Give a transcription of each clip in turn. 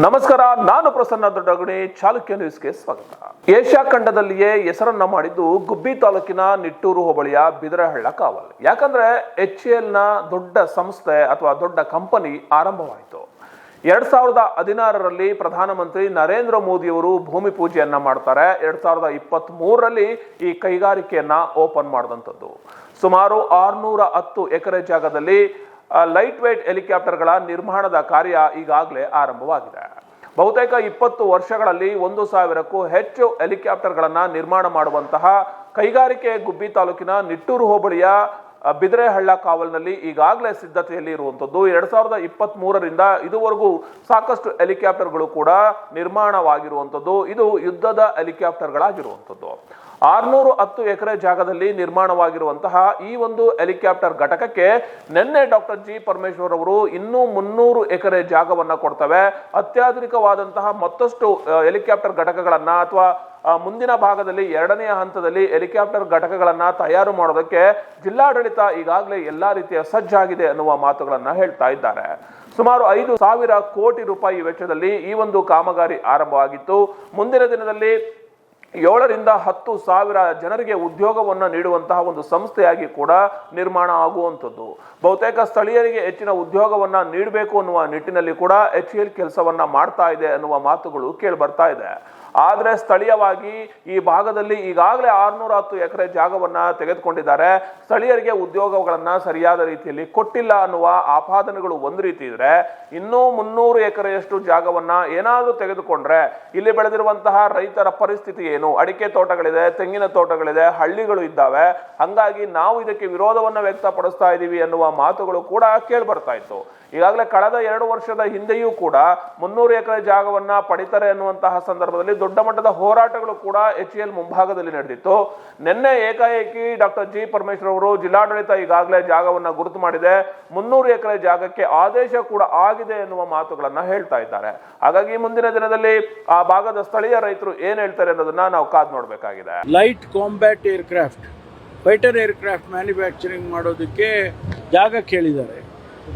ನಮಸ್ಕಾರ, ನಾನು ಪ್ರಸನ್ನ ದೊಡ್ಡಗಣಿ. ಚಾಲುಕ್ಯ ನ್ಯೂಸ್ಗೆ ಸ್ವಾಗತ. ಏಷ್ಯಾ ಖಂಡದಲ್ಲಿಯೇ ಹೆಸರನ್ನ ಮಾಡಿದ್ದು ಗುಬ್ಬಿ ತಾಲೂಕಿನ ನಿಟ್ಟೂರು ಹೋಬಳಿಯ ಬಿದರಹಳ್ಳ ಕಾವಲ್. ಯಾಕಂದ್ರೆ HAL ನ ದೊಡ್ಡ ಸಂಸ್ಥೆ ಅಥವಾ ದೊಡ್ಡ ಕಂಪನಿ ಆರಂಭವಾಯಿತು. 2016ರಲ್ಲಿ ಪ್ರಧಾನಮಂತ್ರಿ ನರೇಂದ್ರ ಮೋದಿಯವರು ಭೂಮಿ ಪೂಜೆಯನ್ನ ಮಾಡ್ತಾರೆ. 2023ರಲ್ಲಿ ಈ ಕೈಗಾರಿಕೆಯನ್ನ ಓಪನ್ ಮಾಡಿದಂಥದ್ದು. ಸುಮಾರು 610 ಎಕರೆ ಜಾಗದಲ್ಲಿ ಲೈಟ್ ವೇಟ್ ಹೆಲಿಕಾಪ್ಟರ್ಗಳ ನಿರ್ಮಾಣದ ಕಾರ್ಯ ಈಗಾಗಲೇ ಆರಂಭವಾಗಿದೆ. ಬಹುತೇಕ 20 ವರ್ಷಗಳಲ್ಲಿ 1,000ಕ್ಕೂ ಹೆಚ್ಚು ಹೆಲಿಕಾಪ್ಟರ್ಗಳನ್ನ ನಿರ್ಮಾಣ ಮಾಡುವಂತಹ ಕೈಗಾರಿಕೆ ಗುಬ್ಬಿ ತಾಲೂಕಿನ ನಿಟ್ಟೂರು ಹೋಬಳಿಯ ಬಿದರಹಳ್ಳ ಕಾವಲ್ನಲ್ಲಿ ಈಗಾಗಲೇ ಸಿದ್ಧತೆಯಲ್ಲಿ ಇರುವಂಥದ್ದು. 2023ರಿಂದ ಇದುವರೆಗೂ ಸಾಕಷ್ಟು ಹೆಲಿಕಾಪ್ಟರ್ಗಳು ಕೂಡ ನಿರ್ಮಾಣವಾಗಿರುವಂಥದ್ದು. ಇದು ಯುದ್ಧದ ಹೆಲಿಕಾಪ್ಟರ್ಗಳಾಗಿರುವಂಥದ್ದು. 610 ಎಕರೆ ಜಾಗದಲ್ಲಿ ನಿರ್ಮಾಣವಾಗಿರುವಂತಹ ಈ ಒಂದು ಹೆಲಿಕಾಪ್ಟರ್ ಘಟಕಕ್ಕೆ ನಿನ್ನೆ ಡಾಕ್ಟರ್ ಜಿ ಪರಮೇಶ್ವರ್ ಅವರು ಇನ್ನೂ 300 ಎಕರೆ ಜಾಗವನ್ನ ಕೊಡ್ತವೆ. ಅತ್ಯಾಧುನಿಕವಾದಂತಹ ಮತ್ತಷ್ಟು ಹೆಲಿಕಾಪ್ಟರ್ ಘಟಕಗಳನ್ನ ಅಥವಾ ಮುಂದಿನ ಭಾಗದಲ್ಲಿ 2ನೇ ಹಂತದಲ್ಲಿ ಹೆಲಿಕಾಪ್ಟರ್ ಘಟಕಗಳನ್ನ ತಯಾರು ಮಾಡೋದಕ್ಕೆ ಜಿಲ್ಲಾಡಳಿತ ಈಗಾಗಲೇ ಎಲ್ಲಾ ರೀತಿಯ ಸಜ್ಜಾಗಿದೆ ಅನ್ನುವ ಮಾತುಗಳನ್ನ ಹೇಳ್ತಾ ಇದ್ದಾರೆ. ಸುಮಾರು 5,000 ಕೋಟಿ ರೂಪಾಯಿ ವೆಚ್ಚದಲ್ಲಿ ಈ ಒಂದು ಕಾಮಗಾರಿ ಆರಂಭವಾಗಿತ್ತು. ಮುಂದಿನ ದಿನದಲ್ಲಿ 7ರಿಂದ 10,000 ಜನರಿಗೆ ಉದ್ಯೋಗವನ್ನು ನೀಡುವಂತಹ ಒಂದು ಸಂಸ್ಥೆಯಾಗಿ ಕೂಡ ನಿರ್ಮಾಣ ಆಗುವಂಥದ್ದು. ಬಹುತೇಕ ಸ್ಥಳೀಯರಿಗೆ ಹೆಚ್ಚಿನ ಉದ್ಯೋಗವನ್ನ ನೀಡಬೇಕು ಅನ್ನುವ ನಿಟ್ಟಿನಲ್ಲಿ ಕೂಡ HAL ಕೆಲಸವನ್ನ ಮಾಡ್ತಾ ಇದೆ ಅನ್ನುವ ಮಾತುಗಳು ಕೇಳಿ ಬರ್ತಾ ಇದೆ. ಆದ್ರೆ ಸ್ಥಳೀಯವಾಗಿ ಈ ಭಾಗದಲ್ಲಿ ಈಗಾಗಲೇ 610 ಎಕರೆ ಜಾಗವನ್ನ ತೆಗೆದುಕೊಂಡಿದ್ದಾರೆ. ಸ್ಥಳೀಯರಿಗೆ ಉದ್ಯೋಗಗಳನ್ನ ಸರಿಯಾದ ರೀತಿಯಲ್ಲಿ ಕೊಟ್ಟಿಲ್ಲ ಅನ್ನುವ ಆಪಾದನೆಗಳು ಒಂದು ರೀತಿ ಇದ್ರೆ, ಇನ್ನೂ 300 ಎಕರೆಯಷ್ಟು ಜಾಗವನ್ನ ಏನಾದ್ರೂ ತೆಗೆದುಕೊಂಡ್ರೆ ಇಲ್ಲಿ ಬೆಳೆದಿರುವಂತಹ ರೈತರ ಪರಿಸ್ಥಿತಿ ಏನು? ಅಡಿಕೆ ತೋಟಗಳಿದೆ, ತೆಂಗಿನ ತೋಟಗಳಿದೆ, ಹಳ್ಳಿಗಳು ಇದ್ದಾವೆ. ಹಂಗಾಗಿ ನಾವು ಇದಕ್ಕೆ ವಿರೋಧವನ್ನ ವ್ಯಕ್ತಪಡಿಸ್ತಾ ಇದೀವಿ ಅನ್ನುವ ಮಾತುಗಳು ಕೂಡ ಕೇಳಿ ಬರ್ತಾ ಇತ್ತು. ಈಗಾಗಲೇ ಕಳೆದ 2 ವರ್ಷದ ಹಿಂದೆಯೂ ಕೂಡ 300 ಎಕರೆ ಜಾಗವನ್ನ ಪಡಿತಾರೆ ಅನ್ನುವಂತಹ ಸಂದರ್ಭದಲ್ಲಿ ದೊಡ್ಡ ಮಟ್ಟದ ಹೋರಾಟಗಳು ಕೂಡ HAL ಮುಂಭಾಗದಲ್ಲಿ ನಡೆದಿತ್ತು. ನಿನ್ನೆ ಏಕಾಏಕಿ ಡಾಕ್ಟರ್ ಜಿ ಪರಮೇಶ್ವರ್ ಅವರು ಜಿಲ್ಲಾಡಳಿತ ಈಗಾಗಲೇ ಜಾಗವನ್ನ ಗುರುತು ಮಾಡಿದೆ, 300 ಎಕರೆ ಜಾಗಕ್ಕೆ ಆದೇಶ ಕೂಡ ಆಗಿದೆ ಎನ್ನುವ ಮಾತುಗಳನ್ನ ಹೇಳ್ತಾ ಇದ್ದಾರೆ. ಹಾಗಾಗಿ ಮುಂದಿನ ದಿನದಲ್ಲಿ ಆ ಭಾಗದ ಸ್ಥಳೀಯ ರೈತರು ಏನ್ ಹೇಳ್ತಾರೆ ಅನ್ನೋದನ್ನ ನಾವು ಕಾದು ನೋಡ್ಬೇಕಾಗಿದೆ. Light combat aircraft, fighter aircraft manufacturing ಮಾಡೋದಕ್ಕೆ ಜಾಗ ಕೇಳಿದ್ದಾರೆ.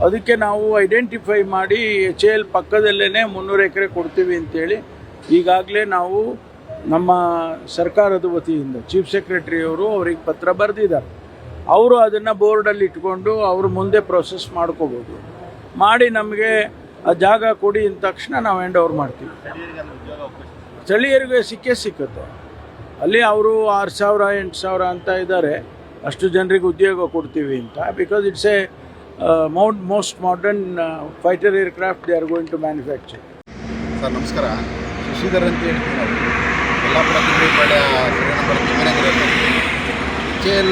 ಅದಕ್ಕೆ ನಾವು ಐಡೆಂಟಿಫೈ ಮಾಡಿ HAL ಪಕ್ಕದಲ್ಲೇ 300 ಎಕರೆ ಕೊಡ್ತೀವಿ ಅಂತೇಳಿ ಈಗಾಗಲೇ ನಾವು ನಮ್ಮ ಸರ್ಕಾರದ ವತಿಯಿಂದ ಚೀಫ್ ಸೆಕ್ರೆಟರಿಯವರು ಅವ್ರಿಗೆ ಪತ್ರ ಬರೆದಿದ್ದಾರೆ. ಅವರು ಅದನ್ನು ಬೋರ್ಡಲ್ಲಿ ಇಟ್ಕೊಂಡು ಅವರು ಮುಂದೆ ಪ್ರೊಸೆಸ್ ಮಾಡ್ಕೋಬೋದು. ಮಾಡಿ ನಮಗೆ ಆ ಜಾಗ ಕೊಡಿ ಅಂದ ತಕ್ಷಣ ನಾವು ಹ್ಯಾಂಡ್ ಓವರ್ ಮಾಡ್ತೀವಿ. ಸ್ಥಳೀಯರಿಗೆ ಸಿಕ್ಕುತ್ತೆ. ಅಲ್ಲಿ ಅವರು 6,000 8,000 ಅಂತ ಇದ್ದಾರೆ. ಅಷ್ಟು ಜನರಿಗೆ ಉದ್ಯೋಗ ಕೊಡ್ತೀವಿ ಅಂತ. Because it's A most modern fighter aircraft they are going to manufacture. Sir ನಮಸ್ಕಾರ. ಶಶಿಧರ್ ಅಂತ ಹೇಳ್ತೀವಿ ನಾವು. ಯಲ್ಲಾಪುರ ತಿಂಗಳಿಪಾಳ್ಯ ಶ್ರೀನಗರ ಜಮೀನಗರಲ್ಲಿ HAL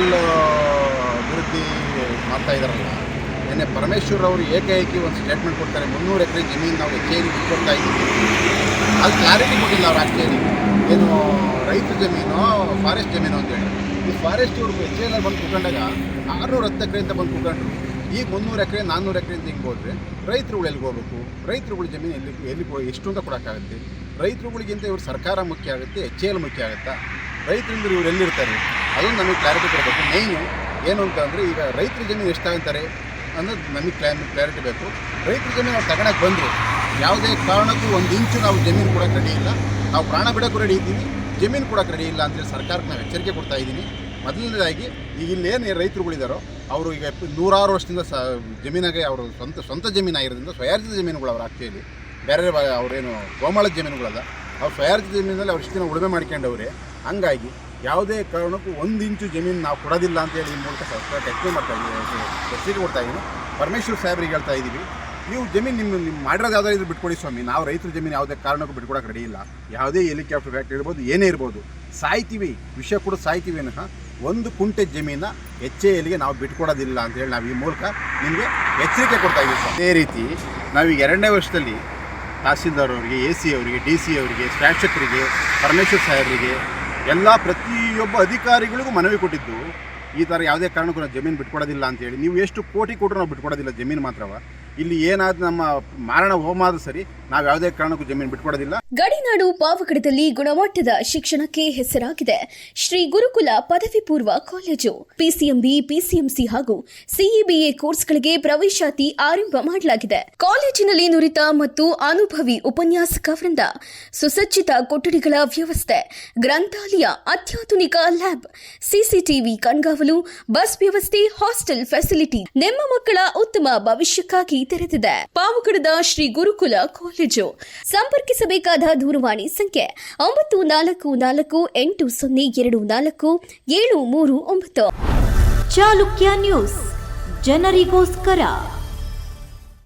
ಅಭಿವೃದ್ಧಿ ಮಾಡ್ತಾ ಇದ್ದಾರಲ್ಲ, ನಿನ್ನೆ ಪರಮೇಶ್ವರ್ ಅವರು ಏಕಾಏಕಿ ಒಂದು ಸ್ಟೇಟ್ಮೆಂಟ್ ಕೊಡ್ತಾರೆ, 300 ಎಕರೆ ಜಮೀನು ನಾವು HAL ಕೊಡ್ತಾ ಇದ್ದೀವಿ. ಅದು ಕ್ಲಾರಿಟಿ ಕೊಟ್ಟಿಲ್ಲ ಅವ್ರು. ಆ್ಯಕ್ಚುಲಿ ಏನು ರೈತರ ಜಮೀನು ಫಾರೆಸ್ಟ್ ಜಮೀನು ಅಂತೇಳಿ ಈ ಫಾರೆಸ್ಟ್ ಇವ್ರಿಗೆ HAL ಬಂದು ಕುತ್ಕೊಂಡಾಗ 610 ಎಕರೆಯಿಂದ ಬಂದು ಕುತ್ಕೊಂಡ್ರು. ಈಗ 300 ಎಕರೆ 400 ಎಕರೆ ಅಂತ ಹಿಂಗೆ ಹೋದರೆ ರೈತರುಗಳು ಎಲ್ಲಿಗೆ ಹೋಗಬೇಕು? ರೈತರುಗಳ ಜಮೀನು ಎಲ್ಲಿ ಎಷ್ಟು ಅಂತ ಕೊಡೋಕ್ಕಾಗುತ್ತೆ? ರೈತರುಗಳಿಗಿಂತ ಇವ್ರು ಸರ್ಕಾರ ಮುಖ್ಯ ಆಗುತ್ತೆ, HAL ಮುಖ್ಯ ಆಗುತ್ತಾ? ರೈತರಿಂದ ಇವ್ರು ಎಲ್ಲಿರ್ತಾರೆ ಅದೊಂದು ನಮಗೆ ಕ್ಲಾರಿಟಿ ಕೊಡಬೇಕು. ಮೇಯ್ನು ಏನು ಅಂತ ಅಂದರೆ, ಈಗ ರೈತರ ಜಮೀನು ಎಷ್ಟಾಗ್ತಾರೆ ಅನ್ನೋದು ನಮಗೆ ಕ್ಲಾರಿಟಿ ಬೇಕು. ರೈತರ ಜಮೀನು ನಾವು ತಗೊಳಕ್ಕೆ ಬಂದರೆ ಯಾವುದೇ ಕಾರಣಕ್ಕೂ 1 ಇಂಚು ನಾವು ಜಮೀನು ಕೊಡೋಕೆ ರೆಡಿ ಇಲ್ಲ. ನಾವು ಪ್ರಾಣ ಬಿಡೋಕ್ಕೂ ರೆಡಿ ಇದ್ದೀವಿ, ಜಮೀನು ಕೊಡೋಕೆ ರೆಡಿ ಇಲ್ಲ ಅಂತೇಳಿ ಸರ್ಕಾರಕ್ಕೆ ನಾವು ಎಚ್ಚರಿಕೆ ಕೊಡ್ತಾ ಇದ್ದೀನಿ. ಮೊದಲನೇದಾಗಿ ಈಗ ಇಲ್ಲೇನು ರೈತರುಗಳಿದ್ದಾರೋ ಅವರು ಈಗ 100 ವರ್ಷದಿಂದ ಜಮೀನಾಗೆ ಅವರು ಸ್ವಂತ ಜಮೀನಾಗಿರೋದ್ರಿಂದ ಸ್ವಯಾರ್ಜಿತ ಜಮೀನುಗಳು ಅವ್ರು ಆಗ್ತಿಯಲ್ಲಿ ಬೇರೆ ಅವರೇನು ಗೋಮಾಳದ ಜಮೀನುಗಳಲ್ಲ, ಅವ್ರು ಸ್ವಯಾರ್ಜಿತ ಜಮೀನಲ್ಲಿ ಅವ್ರು ಇಷ್ಟು ದಿನ ಉಳುಮೆ ಮಾಡ್ಕೊಂಡವ್ರೆ. ಹಂಗಾಗಿ ಯಾವುದೇ ಕಾರಣಕ್ಕೂ 1 ಇಂಚು ಜಮೀನು ನಾವು ಕೊಡೋದಿಲ್ಲ ಅಂತೇಳಿ ಈ ಮೂಲಕ ಸರ್ಕಾರ ಎಚ್ಚರಿಕೆ ಕೊಡ್ತಾ ಇದ್ದೀನಿ. ಪರಮೇಶ್ವರ್ ಸಾಹೇಬ್ರಿಗೆ ಹೇಳ್ತಾ ಇದ್ದೀವಿ, ನೀವು ಜಮೀನು ನಿಮ್ಮ ಮಾಡಿರೋದು ಯಾವುದೇ ಇದ್ರು ಬಿಟ್ಕೊಡಿ ಸ್ವಾಮಿ. ನಾವು ರೈತರ ಜಮೀನು ಯಾವುದೇ ಕಾರಣಕ್ಕೂ ಬಿಟ್ಕೊಡೋಕೆ ರೆಡಿ ಇಲ್ಲ. ಯಾವುದೇ ಹೆಲಿಕಾಪ್ಟರ್ ಫ್ಯಾಕ್ಟ್ರಿ ಇರ್ಬೋದು, ಏನೇ ಇರ್ಬೋದು, ಸಾಯ್ತೀವಿ, ವಿಷಯ ಕೂಡ ಸಾಯ್ತೀವಿ ಅನ್ನೋ 1 ಕುಂಟೆ ಜಮೀನ HALಗೆ ನಾವು ಬಿಟ್ಕೊಡೋದಿಲ್ಲ ಅಂತೇಳಿ ನಾವು ಈ ಮೂಲಕ ನಿಮಗೆ ಎಚ್ಚರಿಕೆ ಕೊಡ್ತಾ ಇದ್ದೀವಿ ಸರ್. ಅದೇ ರೀತಿ ನಾವೀಗ 2ನೇ ವರ್ಷದಲ್ಲಿ ತಹಸೀಲ್ದಾರ್ ಅವರಿಗೆ, AC ಅವರಿಗೆ, DC ಅವರಿಗೆ, ಶಾಸಕರಿಗೆ, ಪರಮೇಶ್ವರ್ ಸಾಹೇಬರಿಗೆ ಎಲ್ಲ ಪ್ರತಿಯೊಬ್ಬ ಅಧಿಕಾರಿಗಳಿಗೂ ಮನವಿ ಕೊಟ್ಟಿದ್ದು, ಈ ಥರ ಯಾವುದೇ ಕಾರಣಕ್ಕೂ ನಾವು ಜಮೀನು ಬಿಟ್ಕೊಡೋದಿಲ್ಲ ಅಂತೇಳಿ. ನೀವು ಎಷ್ಟು ಕೋಟಿ ಕೊಟ್ಟರು ನಾವು ಬಿಟ್ಕೊಡೋದಿಲ್ಲ ಜಮೀನು ಮಾತ್ರವ. ಇಲ್ಲಿ ಏನಾದ್ರು ನಮ್ಮ ಮಾರಣ ಹೋಮ ಆದ್ರೂ ಸರಿ, ನಾವು ಯಾವುದೇ ಕಾರಣಕ್ಕೂ ಜಮೀನು ಬಿಟ್ಕೊಡೋದಿಲ್ಲ. ಗಡಿನಾಡು ಪಾವಗಡದಲ್ಲಿ ಗುಣಮಟ್ಟದ ಶಿಕ್ಷಣಕ್ಕೆ ಹೆಸರಾಗಿದೆ ಶ್ರೀ ಗುರುಕುಲ ಪದವಿ ಪೂರ್ವ ಕಾಲೇಜು. ಪಿಸಿಎಂಬಿ, ಪಿಸಿಎಂಸಿ ಹಾಗೂ ಸಿಇಬಿಎ ಕೋರ್ಸ್ಗಳಿಗೆ ಪ್ರವೇಶಾತಿ ಆರಂಭ ಮಾಡಲಾಗಿದೆ. ಕಾಲೇಜಿನಲ್ಲಿ ನುರಿತ ಮತ್ತು ಅನುಭವಿ ಉಪನ್ಯಾಸಕ ವೃಂದ, ಸುಸಜ್ಜಿತ ಕೊಠಡಿಗಳ ವ್ಯವಸ್ಥೆ, ಗ್ರಂಥಾಲಯ, ಅತ್ಯಾಧುನಿಕ ಲ್ಯಾಬ್, ಸಿಸಿಟಿವಿ ಕಣ್ಗಾವಲು, ಬಸ್ ವ್ಯವಸ್ಥೆ, ಹಾಸ್ಟೆಲ್ ಫೆಸಿಲಿಟಿ ನಿಮ್ಮ ಮಕ್ಕಳ ಉತ್ತಮ ಭವಿಷ್ಯಕ್ಕಾಗಿ ತೆರೆದಿದೆ. ಪಾವಗಡದ ಶ್ರೀ ಗುರುಕುಲ ಕಾಲೇಜು. ಸಂಪರ್ಕಿಸಬೇಕಾದ ದೂರವಾಣಿ ಸಂಖ್ಯೆ 9448024739. ಚಾಲುಕ್ಯ ನ್ಯೂಸ್, ಜನರಿಗೋಸ್ಕರ.